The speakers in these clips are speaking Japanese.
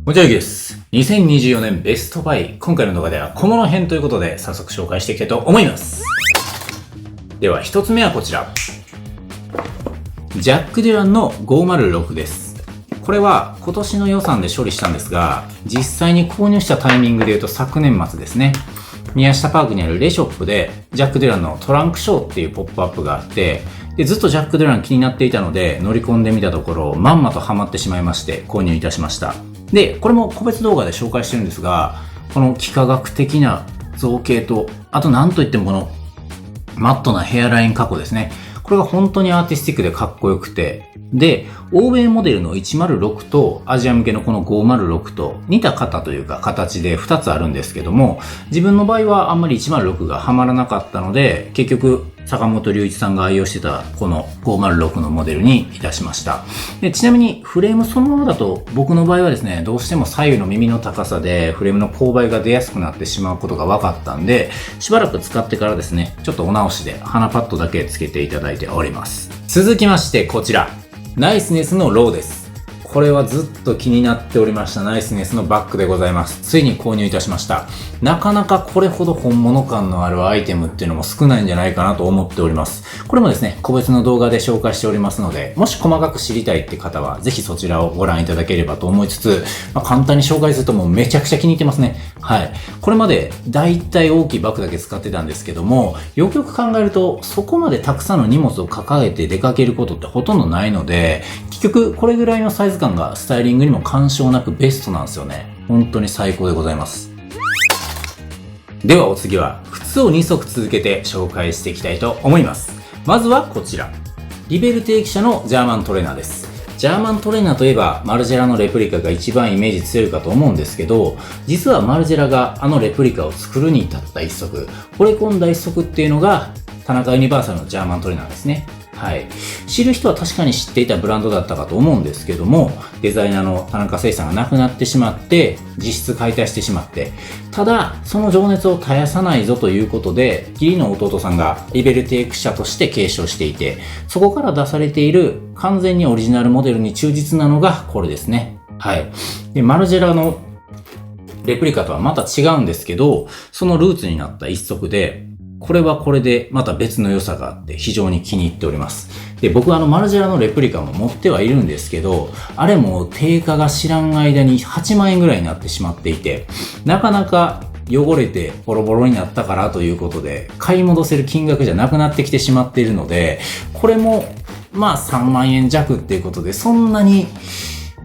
もちろんです。2024年ベストバイ。今回の動画では小物編ということで早速紹介していきたいと思います。では一つ目はこちら。ジャック・デュランの506です。これは今年の予算で処理したんですが、実際に購入したタイミングで言うと昨年末ですね。宮下パークにあるレショップでジャック・デュランのトランクショーっていうポップアップがあって、でずっとジャック・デュラン気になっていたので乗り込んでみたところまんまとハマってしまいまして購入いたしました。で、これも個別動画で紹介してるんですが、この幾何学的な造形と、あと何といってもこのマットなヘアライン加工ですね。これが本当にアーティスティックでかっこよくて、で、欧米モデルの106とアジア向けのこの506と似た型というか形で2つあるんですけども、自分の場合はあんまり106がはまらなかったので、結局坂本龍一さんが愛用してたこの506のモデルにいたしました。で、ちなみにフレームそのままだと僕の場合はですね、どうしても左右の耳の高さでフレームの勾配が出やすくなってしまうことが分かったんで、しばらく使ってからですね、ちょっとお直しで鼻パッドだけつけていただいております。続きましてこちら。ナイスネスのローです。これはずっと気になっておりましたナイスネスのバッグでございます。ついに購入いたしました。なかなかこれほど本物感のあるアイテムっていうのも少ないんじゃないかなと思っております。これもですね、個別の動画で紹介しておりますので、もし細かく知りたいって方はぜひそちらをご覧いただければと思いつつ、簡単に紹介するともうめちゃくちゃ気に入ってますね。はい。これまでだいたい大きいバッグだけ使ってたんですけども、よくよく考えるとそこまでたくさんの荷物を抱えて出かけることってほとんどないので、結局これぐらいのサイズ感がスタイリングにも干渉なくベストなんですよね。本当に最高でございます。ではお次は靴を2足続けて紹介していきたいと思います。まずはこちら。リベルテイ記者のジャーマントレーナーです。ジャーマントレーナーといえばマルジェラのレプリカが一番イメージ強いかと思うんですけど、実はマルジェラがあのレプリカを作るに至った一足、惚れ込んだ一足っていうのが田中ユニバーサルのジャーマントレーナーですね。はい。知る人は確かに知っていたブランドだったかと思うんですけども、デザイナーの田中誠さんが亡くなってしまって、実質解体してしまって、ただ、その情熱を絶やさないぞということで、義理の弟さんがリベルテイク社として継承していて、そこから出されている完全にオリジナルモデルに忠実なのがこれですね。はい。で、マルジェラのレプリカとはまた違うんですけど、そのルーツになった一足で、これはこれでまた別の良さがあって非常に気に入っております。で、僕はマルジェラのレプリカも持ってはいるんですけど、あれも定価が知らん間に8万円ぐらいになってしまっていて、なかなか汚れてボロボロになったからということで、買い戻せる金額じゃなくなってきてしまっているので、これも3万円弱っていうことで、そんなに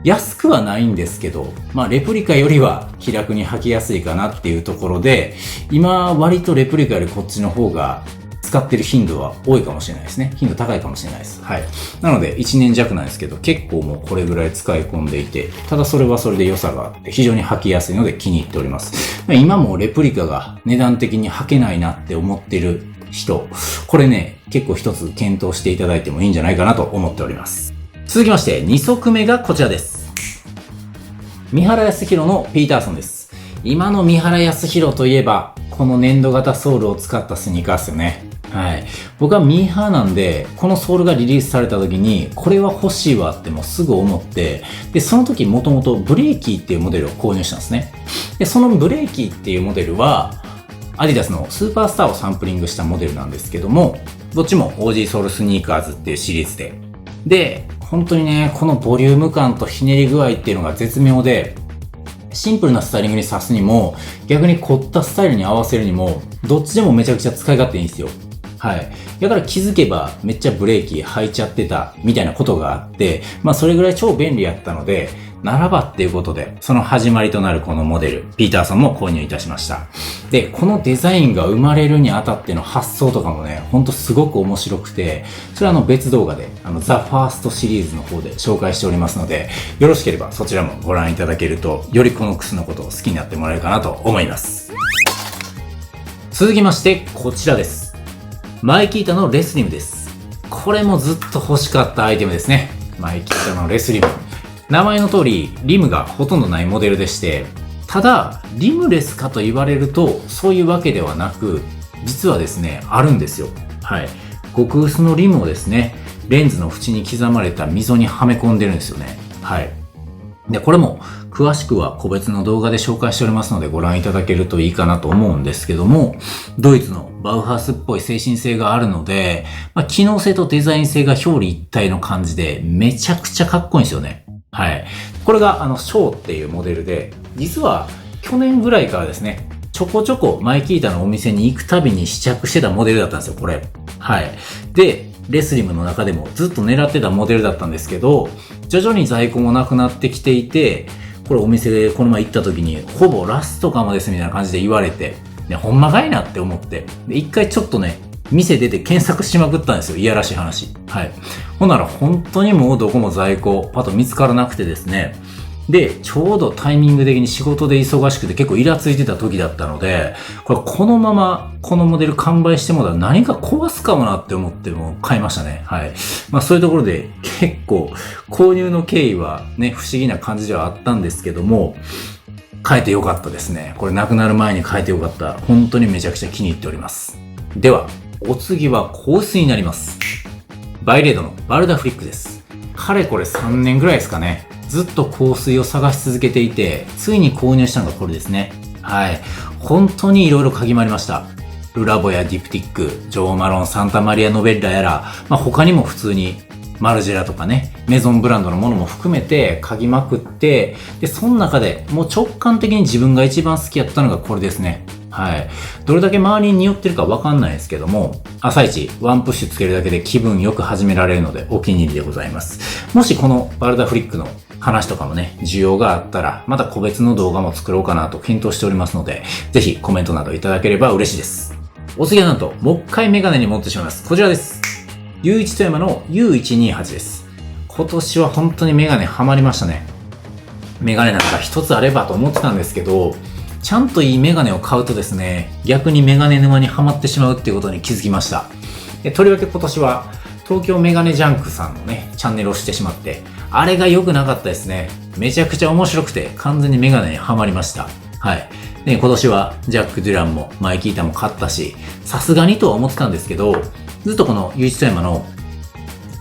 安くはないんですけど、レプリカよりは気楽に履きやすいかなっていうところで、今割とレプリカよりこっちの方が使ってる頻度は多いかもしれないですね。頻度高いかもしれないです。はい。なので1年弱なんですけど、結構もうこれぐらい使い込んでいて、ただそれはそれで良さがあって非常に履きやすいので気に入っております。今もレプリカが値段的に履けないなって思ってる人、これね、結構一つ検討していただいてもいいんじゃないかなと思っております。続きまして2足目がこちらです。三原康弘のピーターソンです。今の三原康弘といえばこの粘土型ソールを使ったスニーカーですよね。はい。僕はミーハーなんでこのソールがリリースされた時にこれは欲しいわってもうすぐ思って、でその時もともとブレーキーっていうモデルを購入したんですね。でそのブレーキーっていうモデルはアディダスのスーパースターをサンプリングしたモデルなんですけども、どっちも OG ソールスニーカーズっていうシリーズで本当にね、このボリューム感とひねり具合っていうのが絶妙で、シンプルなスタイリングに刺すにも、逆に凝ったスタイルに合わせるにも、どっちでもめちゃくちゃ使い勝手いいんですよ。はい。だから気づけばめっちゃブレーキ履いちゃってたみたいなことがあって、それぐらい超便利やったので、ならばっていうことで、その始まりとなるこのモデル、ピーターソンも購入いたしました。で、このデザインが生まれるにあたっての発想とかもね、ほんとすごく面白くて、それは別動画で、ザ・ファーストシリーズの方で紹介しておりますので、よろしければそちらもご覧いただけると、よりこの靴のことを好きになってもらえるかなと思います。続きまして、こちらです。マイキータのレスリムです。これもずっと欲しかったアイテムですね。マイキータのレスリム。名前の通りリムがほとんどないモデルでして、ただリムレスかと言われるとそういうわけではなく、実はですねあるんですよ。はい。極薄のリムをですねレンズの縁に刻まれた溝にはめ込んでるんですよね。はい。でこれも詳しくは個別の動画で紹介しておりますのでご覧いただけるといいかなと思うんですけども、ドイツのバウハウスっぽい精神性があるので、機能性とデザイン性が表裏一体の感じでめちゃくちゃかっこいいんですよね。はい。これがショーっていうモデルで、実は去年ぐらいからですね、ちょこちょこマイキータのお店に行くたびに試着してたモデルだったんですよ、これ。はい。で、レスリムの中でもずっと狙ってたモデルだったんですけど、徐々に在庫もなくなってきていて、これお店でこの前行った時に、ほぼラストかもですみたいな感じで言われて、ほんまかいなって思って、で、一回ちょっとね、店出て検索しまくったんですよ。いやらしい話。はい。ほんなら本当にもうどこも在庫、パッと見つからなくてですね。で、ちょうどタイミング的に仕事で忙しくて結構イラついてた時だったので、このままこのモデル完売してもらったら何か壊すかもなって思っても買いましたね。はい。そういうところで結構購入の経緯はね、不思議な感じではあったんですけども、買えてよかったですね。これなくなる前に買えてよかった。本当にめちゃくちゃ気に入っております。では、お次は香水になります。バイレードのバルダフリックです。かれこれ3年ぐらいですかね。ずっと香水を探し続けていて、ついに購入したのがこれですね。はい。本当に色々嗅ぎ回りました。ルラボやディプティック、ジョーマロン、サンタマリアノベッラやら、他にも普通にマルジェラとかね、メゾンブランドのものも含めて嗅ぎまくって、で、その中でもう直感的に自分が一番好きやったのがこれですね。はい。どれだけ周りに匂ってるかわかんないですけども、朝一ワンプッシュつけるだけで気分よく始められるのでお気に入りでございます。もしこのバルダフリックの話とかもね、需要があったら、また個別の動画も作ろうかなと検討しておりますので、ぜひコメントなどいただければ嬉しいです。お次はなんと、もう一回メガネに持ってしまいます。こちらです。U1 富山の U128 です。今年は本当にメガネハマりましたね。メガネなんか一つあればと思ってたんですけど、ちゃんといいメガネを買うとですね、逆にメガネ沼にはまってしまうっていうことに気づきました。とりわけ今年は東京メガネジャンクさんのね、チャンネルをしてしまって、あれが良くなかったですね。めちゃくちゃ面白くて完全にメガネにはまりました。はい。で、今年はジャック・デュランもマイキータも買ったし、さすがにとは思ってたんですけど、ずっとこのユーチトヤマの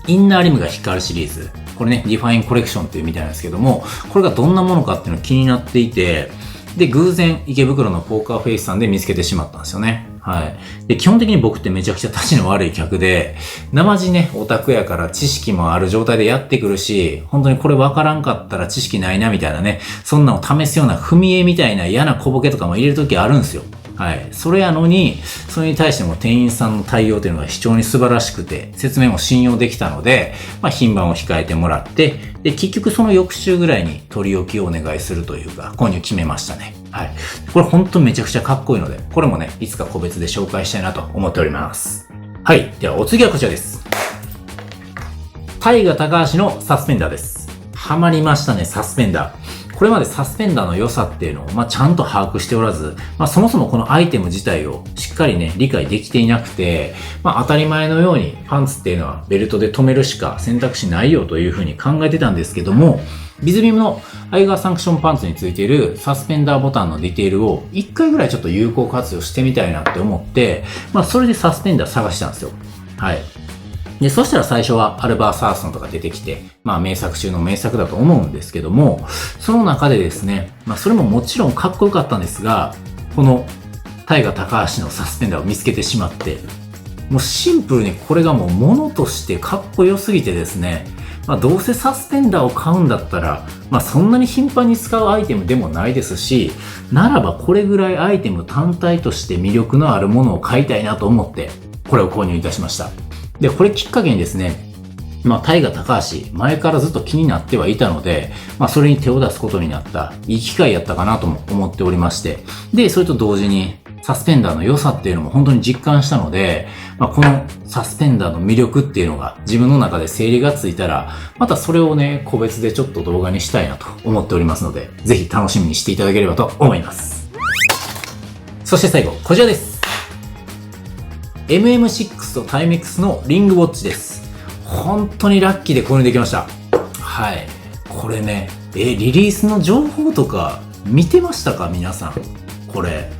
インナーリムが光るシリーズ、これね、ディファインコレクションっていうみたいなんですけども、これがどんなものかっていうのが気になっていて、で、偶然池袋のポーカーフェイスさんで見つけてしまったんですよね。はい。で、基本的に僕ってめちゃくちゃ立ちの悪い客で、生地ね、オタクやから知識もある状態でやってくるし、本当にこれ分からんかったら知識ないなみたいなね、そんなの試すような踏み絵みたいな嫌な小ボケとかも入れるときあるんですよ。はい。それやのに、それに対しても店員さんの対応というのが非常に素晴らしくて、説明も信用できたので、品番を控えてもらって、で、結局その翌週ぐらいに取り置きをお願いするというか、購入決めましたね。はい。これ本当めちゃくちゃかっこいいので、これもね、いつか個別で紹介したいなと思っております。はい。ではお次はこちらです。タイガ高橋のサスペンダーです。ハマりましたね、サスペンダー。これまでサスペンダーの良さっていうのを、ちゃんと把握しておらず、そもそもこのアイテム自体をしっかりね、理解できていなくて、当たり前のようにパンツっていうのはベルトで留めるしか選択肢ないよというふうに考えてたんですけども、ビズビームのアイガーサンクションパンツについているサスペンダーボタンのディテールを一回ぐらいちょっと有効活用してみたいなって思って、それでサスペンダー探したんですよ。はい。で、そしたら最初はアルバー・サーソンとか出てきて、名作中の名作だと思うんですけども、その中でですね、それももちろんかっこよかったんですが、このタイガ高橋のサスペンダーを見つけてしまって、もうシンプルにこれがもう物としてかっこよすぎてですね、どうせサスペンダーを買うんだったら、そんなに頻繁に使うアイテムでもないですし、ならばこれぐらいアイテム単体として魅力のあるものを買いたいなと思って、これを購入いたしました。で、これきっかけにですね、タイガ高橋、前からずっと気になってはいたので、それに手を出すことになった、いい機会やったかなとも思っておりまして、で、それと同時に、サスペンダーの良さっていうのも本当に実感したので、このサスペンダーの魅力っていうのが自分の中で整理がついたら、またそれをね、個別でちょっと動画にしたいなと思っておりますので、ぜひ楽しみにしていただければと思います。そして最後、こちらです。MM6 とタイメックスのリングウォッチです。本当にラッキーで購入できました。はい。これね、リリースの情報とか見てましたか皆さん。これ。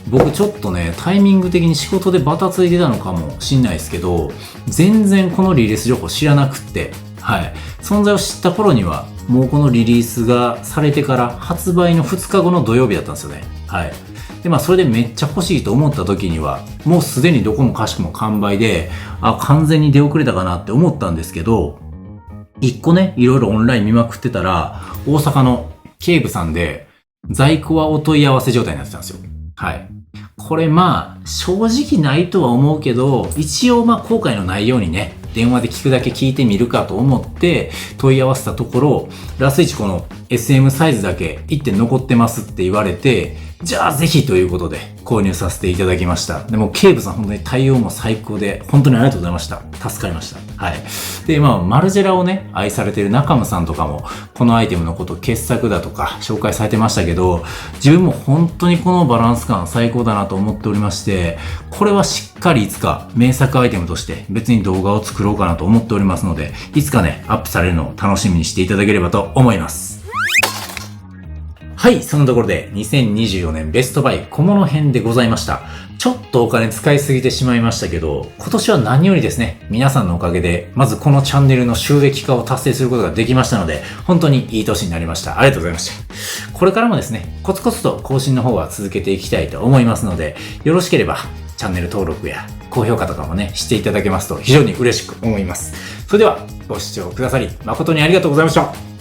僕ちょっとね、タイミング的に仕事でバタついてたのかもしんないですけど、全然このリリース情報知らなくって。はい。存在を知った頃には、もうこのリリースがされてから発売の2日後の土曜日だったんですよね。はい。で、まあ、それでめっちゃ欲しいと思った時には、もうすでにどこもかしこも完売で、完全に出遅れたかなって思ったんですけど、一個ね、いろいろオンライン見まくってたら、大阪のケーブさんで、在庫はお問い合わせ状態になってたんですよ。はい。これまあ、正直ないとは思うけど、一応まあ、後悔のないようにね、電話で聞くだけ聞いてみるかと思って問い合わせたところ、ラス1この SM サイズだけ1点残ってますって言われて、じゃあぜひということで購入させていただきました。でもケーブさん本当に対応も最高で、本当にありがとうございました。助かりました。はい。で、まあ、マルジェラをね、愛されてる中村さんとかも、このアイテムのこと傑作だとか紹介されてましたけど、自分も本当にこのバランス感最高だなと思っておりまして、これはしっかりいつか名作アイテムとして別に動画を作ろうかなと思っておりますので、いつかね、アップされるのを楽しみにしていただければと思います。はい、そのところで2024年ベストバイ小物編でございました。ちょっとお金使いすぎてしまいましたけど、今年は何よりですね、皆さんのおかげで、まずこのチャンネルの収益化を達成することができましたので、本当にいい年になりました。ありがとうございました。これからもですね、コツコツと更新の方は続けていきたいと思いますので、よろしければチャンネル登録や高評価とかもね、していただけますと非常に嬉しく思います。それでは、ご視聴くださり誠にありがとうございました。